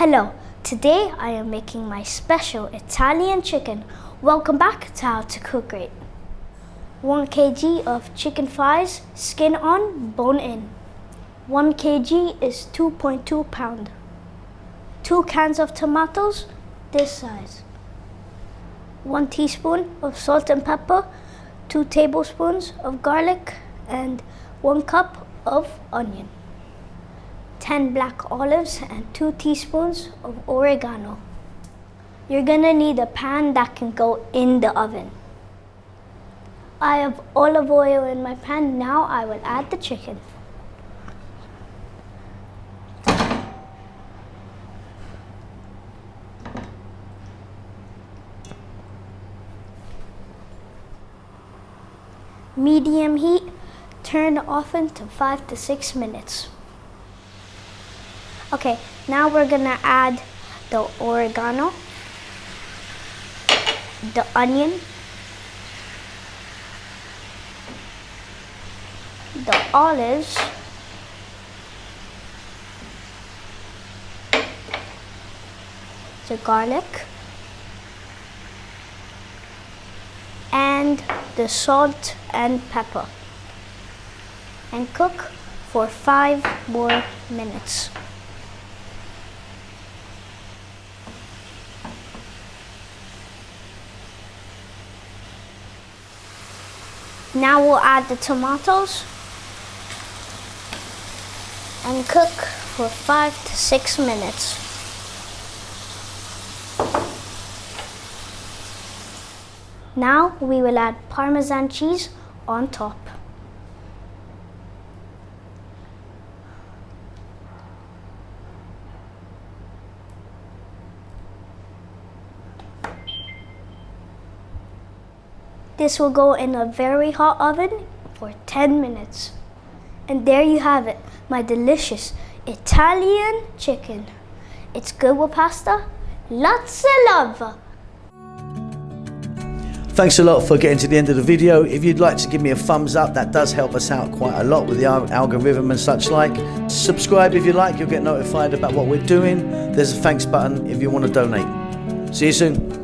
Hello, today I am making my special Italian chicken. Welcome back to How to Cook Great. 1 kg of chicken thighs, skin on, bone in. 1 kg is 2.2 pounds. 2 cans of tomatoes, this size. 1 teaspoon of salt and pepper, 2 tablespoons of garlic, and 1 cup of onion. 10 black olives and 2 teaspoons of oregano. You're gonna need a pan that can go in the oven. I have olive oil in my pan. Now I will add the chicken. Medium heat, turn the oven to 5 to 6 minutes. Okay, now we're gonna add the oregano, the onion, the olives, the garlic, and the salt and pepper, and cook for 5 more minutes. Now we'll add the tomatoes and cook for 5 to 6 minutes. Now we will add Parmesan cheese on top. This will go in a very hot oven for 10 minutes. And there you have it, my delicious Italian chicken. It's good with pasta. Lots of love. Thanks a lot for getting to the end of the video. If you'd like to give me a thumbs up, that does help us out quite a lot with the algorithm and such like. Subscribe if you like, you'll get notified about what we're doing. There's a thanks button if you want to donate. See you soon.